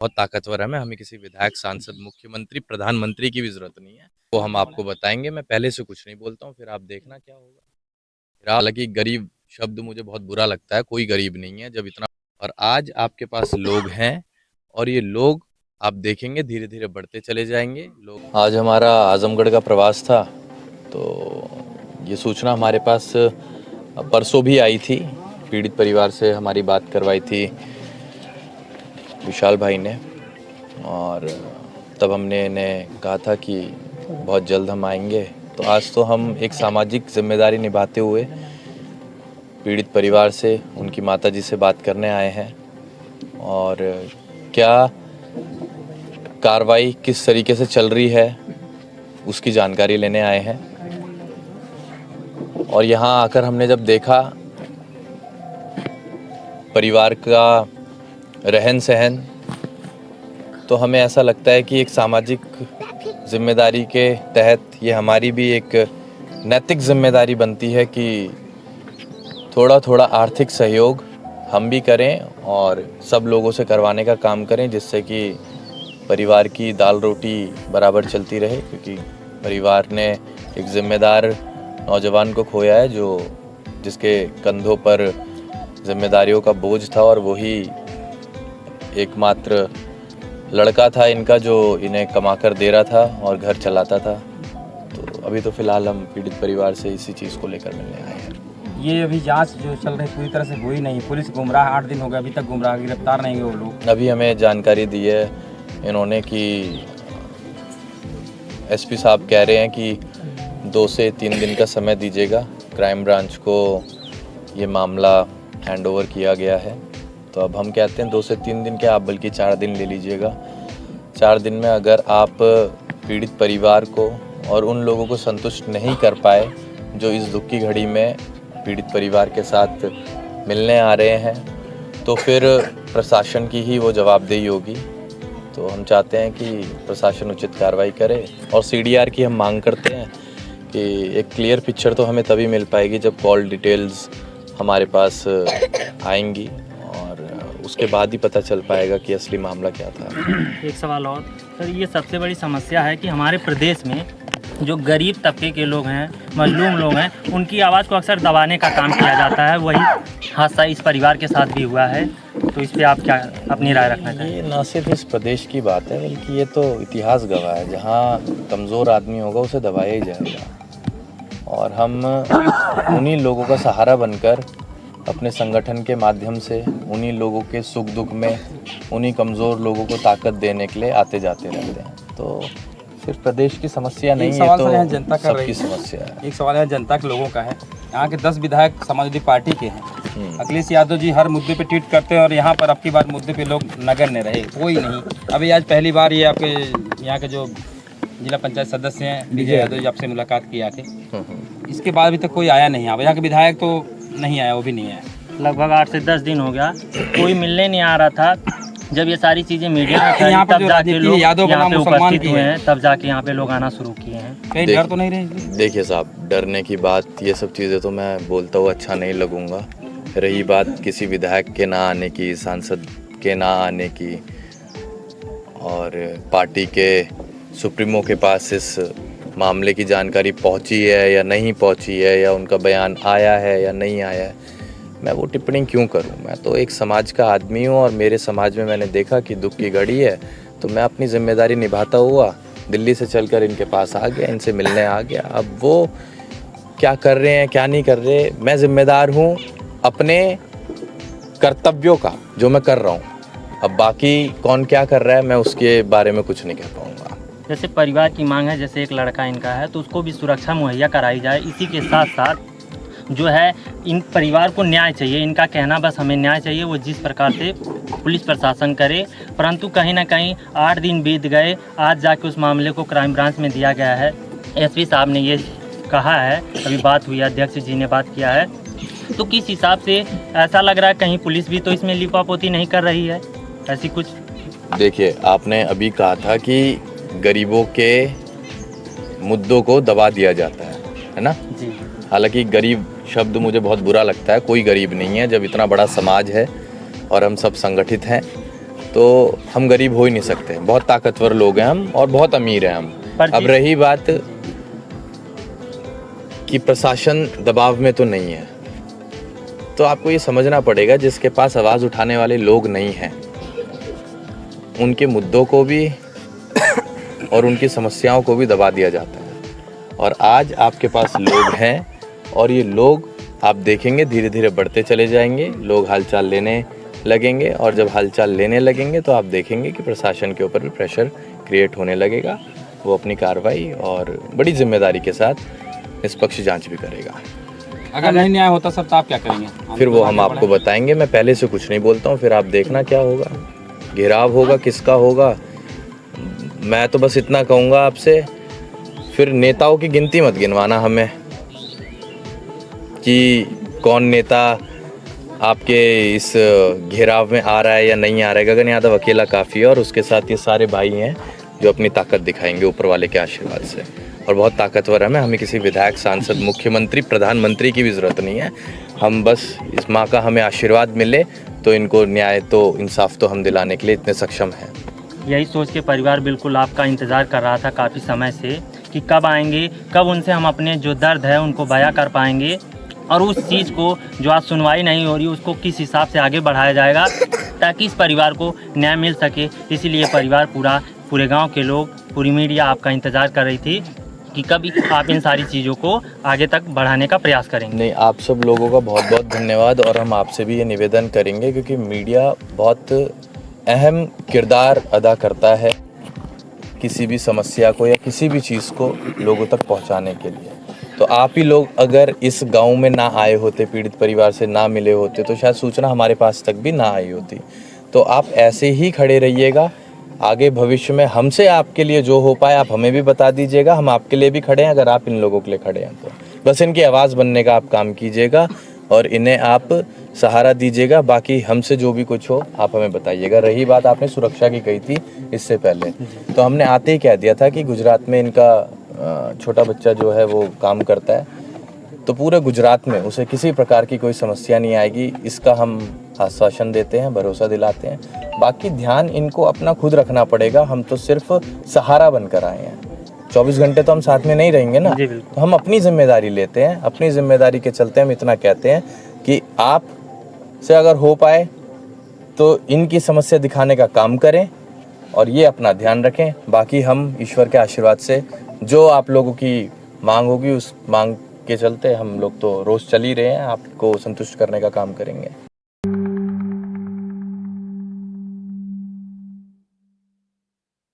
बहुत ताकतवर है। हमें किसी विधायक, सांसद, मुख्यमंत्री, प्रधानमंत्री की भी ज़रूरत नहीं है। वो हम आपको बताएँगे। मैं पहले से कुछ नहीं बोलता हूँ, फिर आप देखना क्या होगा। हालाँकि गरीब शब्द मुझे बहुत बुरा लगता है, कोई गरीब नहीं है जब इतना। और आज आपके पास लोग हैं और ये लोग आप देखेंगे धीरे-धीरे बढ़ते चले जाएँगे लोग। आज हमारा आज़मगढ़ का प्रवास था, तो ये सूचना हमारे पास परसों भी आई थी। पीड़ित परिवार से हमारी बात करवाई थी विशाल भाई ने, और तब हमने इन्हें कहा था कि बहुत जल्द हम आएंगे। तो आज तो हम एक सामाजिक जिम्मेदारी निभाते हुए पीड़ित परिवार से, उनकी माताजी से बात करने आए हैं और क्या कार्रवाई किस तरीके से चल रही है उसकी जानकारी लेने आए हैं। और यहाँ आकर हमने जब देखा परिवार का रहन सहन, तो हमें ऐसा लगता है कि एक सामाजिक जिम्मेदारी के तहत ये हमारी भी एक नैतिक जिम्मेदारी बनती है कि थोड़ा थोड़ा आर्थिक सहयोग हम भी करें और सब लोगों से करवाने का काम करें, जिससे कि परिवार की दाल रोटी बराबर चलती रहे। क्योंकि परिवार ने एक जिम्मेदार नौजवान को खोया है, जिसके कंधों पर जिम्मेदारियों का बोझ था, और वही एकमात्र लड़का था इनका जो इन्हें कमा कर दे रहा था और घर चलाता था। तो अभी तो फ़िलहाल हम पीड़ित परिवार से इसी चीज़ को लेकर मिलने आए हैं। ये अभी जांच जो चल रही पूरी तरह से हुई नहीं, पुलिस गुमराह, 8 दिन हो गए अभी तक गुमराह, गिरफ्तार नहीं हुए वो लोग। अभी हमें जानकारी दी है इन्होंने कि एसपी साहब कह रहे हैं कि 2 से 3 दिन का समय दीजिएगा। क्राइम ब्रांच को ये मामला हैंडओवर किया गया है। तो अब हम कहते हैं 2 से 3 दिन क्या, आप बल्कि 4 दिन ले लीजिएगा। 4 दिन में अगर आप पीड़ित परिवार को और उन लोगों को संतुष्ट नहीं कर पाए जो इस दुख की घड़ी में पीड़ित परिवार के साथ मिलने आ रहे हैं, तो फिर प्रशासन की ही वो जवाबदेही होगी। तो हम चाहते हैं कि प्रशासन उचित कार्रवाई करे, और सीडीआर की हम मांग करते हैं कि एक क्लियर पिक्चर तो हमें तभी मिल पाएगी जब कॉल डिटेल्स हमारे पास आएंगी, और उसके बाद ही पता चल पाएगा कि असली मामला क्या था। एक सवाल और सर, ये सबसे बड़ी समस्या है कि हमारे प्रदेश में जो गरीब तबके के लोग हैं, मजलूम लोग हैं, उनकी आवाज़ को अक्सर दबाने का काम किया जाता है। वही हादसा इस परिवार के साथ भी हुआ है, तो इस पे आप क्या अपनी राय रखना चाहिए? ये न सिर्फ इस प्रदेश की बात है, बल्कि ये तो इतिहास गवाह है। जहाँ कमज़ोर आदमी होगा उसे दबाया ही जाएगा, और हम उन्हीं लोगों का सहारा बनकर अपने संगठन के माध्यम से उन्हीं लोगों के सुख दुख में उन्हीं कमज़ोर लोगों को ताकत देने के लिए आते जाते रहते हैं। तो सिर्फ प्रदेश की समस्या नहीं है, तो जनता कर रही सबकी समस्या है। एक सवाल है जनता के लोगों का है। यहाँ के 10 विधायक समाजवादी पार्टी के हैं। अखिलेश यादव जी हर मुद्दे पे ट्वीट करते हैं, और यहाँ पर अब की बार मुद्दे पे लोग नगण्य रहे, कोई नहीं। अभी आज पहली बार ये आपके यहाँ के जो जिला पंचायत सदस्य हैं विजय यादव जी आपसे मुलाकात की आके, इसके बाद अभी तक कोई आया नहीं। यहाँ के विधायक तो नहीं आया, वो भी नहीं आया। लगभग 8 से 10 दिन हो गया, कोई मिलने नहीं आ रहा था। जब ये सारी चीज़ें मीडिया में फैली, तब जाके लोग यहाँ पे उपस्थित हुए हैं, तब जाके यहाँ पे लोग आना शुरू किए हैं। कहीं डर तो नहीं रहे? देखिए साहब, डरने की बात, ये सब चीज़ें तो मैं बोलता हुआ अच्छा नहीं लगूंगा। रही बात किसी विधायक के ना आने की, सांसद के ना आने की, और पार्टी के सुप्रीमो के पास इस मामले की जानकारी पहुंची है या नहीं पहुंची है, या उनका बयान आया है या नहीं आया है, मैं वो टिप्पणी क्यों करूं। मैं तो एक समाज का आदमी हूं, और मेरे समाज में मैंने देखा कि दुख की घड़ी है, तो मैं अपनी जिम्मेदारी निभाता हुआ दिल्ली से चलकर इनके पास आ गया, इनसे मिलने आ गया। अब वो क्या कर रहे हैं क्या नहीं कर रहे, मैं जिम्मेदार हूं अपने कर्तव्यों का जो मैं कर रहा हूं। अब बाकी कौन क्या कर रहा है, मैं उसके बारे में कुछ नहीं कह पाऊँगा। जैसे परिवार की मांग है, जैसे एक लड़का इनका है, तो उसको भी सुरक्षा मुहैया कराई जाए। इसी के साथ साथ जो है इन परिवार को न्याय चाहिए। इनका कहना बस हमें न्याय चाहिए, वो जिस प्रकार से पुलिस प्रशासन करे। परंतु कहीं ना कहीं 8 दिन बीत गए, आज जाके उस मामले को क्राइम ब्रांच में दिया गया है। एसपी साहब ने ये कहा है, अभी बात हुई, अध्यक्ष जी ने बात किया है, तो किस हिसाब से ऐसा लग रहा है कहीं पुलिस भी तो इसमें लिपापोती नहीं कर रही है, ऐसी कुछ? देखिए, आपने अभी कहा था कि गरीबों के मुद्दों को दबा दिया जाता है ना जी। हालांकि गरीब शब्द मुझे बहुत बुरा लगता है, कोई गरीब नहीं है जब इतना बड़ा समाज है और हम सब संगठित हैं। तो हम गरीब हो ही नहीं सकते। बहुत ताकतवर लोग हैं हम और बहुत अमीर हैं हम। अब रही बात कि प्रशासन दबाव में तो नहीं है, तो आपको ये समझना पड़ेगा जिसके पास आवाज़ उठाने वाले लोग नहीं हैं, उनके मुद्दों को भी और उनकी समस्याओं को भी दबा दिया जाता है। और आज आपके पास लोग हैं और ये लोग आप देखेंगे धीरे धीरे बढ़ते चले जाएंगे, लोग हालचाल लेने लगेंगे और जब हालचाल लेने लगेंगे तो आप देखेंगे कि प्रशासन के ऊपर भी प्रेशर क्रिएट होने लगेगा। वो अपनी कार्रवाई और बड़ी जिम्मेदारी के साथ निष्पक्ष जांच भी करेगा। अगर नहीं न्याय होता सर तो आप क्या करेंगे? फिर वो हम आपको बताएंगे। मैं पहले से कुछ नहीं बोलता हूँ, फिर आप देखना क्या होगा, घेराव होगा, किसका होगा। मैं तो बस इतना कहूँगा आपसे, फिर नेताओं की गिनती मत गिनवाना हमें कि कौन नेता आपके इस घेराव में आ रहा है या नहीं आ रहा है। गगन यादव अकेला काफ़ी है और उसके साथ ये सारे भाई हैं जो अपनी ताकत दिखाएंगे ऊपर वाले के आशीर्वाद से, और बहुत ताकतवर है। हमें किसी विधायक, सांसद, मुख्यमंत्री, प्रधानमंत्री की भी ज़रूरत नहीं है। हम बस इस माँ का हमें आशीर्वाद मिले तो इनको न्याय तो इंसाफ तो हम दिलाने के लिए इतने सक्षम हैं। यही सोच के परिवार बिल्कुल आपका इंतज़ार कर रहा था काफ़ी समय से कि कब आएंगे, कब उनसे हम अपने जो दर्द है उनको बयां कर पाएंगे, और उस चीज़ को जो आज सुनवाई नहीं हो रही उसको किस हिसाब से आगे बढ़ाया जाएगा ताकि इस परिवार को न्याय मिल सके। इसीलिए परिवार पूरे गांव के लोग, पूरी मीडिया आपका इंतज़ार कर रही थी कि कब आप इन सारी चीज़ों को आगे तक बढ़ाने का प्रयास करेंगे। नहीं, आप सब लोगों का बहुत बहुत धन्यवाद। और हम आपसे भी ये निवेदन करेंगे क्योंकि मीडिया बहुत अहम किरदार अदा करता है किसी भी समस्या को या किसी भी चीज़ को लोगों तक पहुंचाने के लिए। तो आप ही लोग अगर इस गांव में ना आए होते, पीड़ित परिवार से ना मिले होते, तो शायद सूचना हमारे पास तक भी ना आई होती। तो आप ऐसे ही खड़े रहिएगा। आगे भविष्य में हमसे आपके लिए जो हो पाए आप हमें भी बता दीजिएगा। हम आपके लिए भी खड़े हैं अगर आप इन लोगों के लिए खड़े हैं तो। बस इनकी आवाज़ बनने का आप काम कीजिएगा और इन्हें आप सहारा दीजिएगा। बाकी हमसे जो भी कुछ हो आप हमें बताइएगा। रही बात आपने सुरक्षा की कही थी इससे पहले, तो हमने आते ही कह दिया था कि गुजरात में इनका छोटा बच्चा जो है वो काम करता है, तो पूरे गुजरात में उसे किसी प्रकार की कोई समस्या नहीं आएगी, इसका हम आश्वासन देते हैं, भरोसा दिलाते हैं। बाकी ध्यान इनको अपना खुद रखना पड़ेगा। हम तो सिर्फ सहारा बनकर आए हैं, 24 घंटे तो हम साथ में नहीं रहेंगे ना, तो हम अपनी जिम्मेदारी लेते हैं। अपनी जिम्मेदारी के चलते हम इतना कहते हैं कि आप से अगर हो पाए तो इनकी समस्या दिखाने का काम करें और ये अपना ध्यान रखें। बाकी हम ईश्वर के आशीर्वाद से जो आप लोगों की मांग होगी उस मांग के चलते हम लोग तो रोज़ चल ही रहे हैं, आपको संतुष्ट करने का काम करेंगे।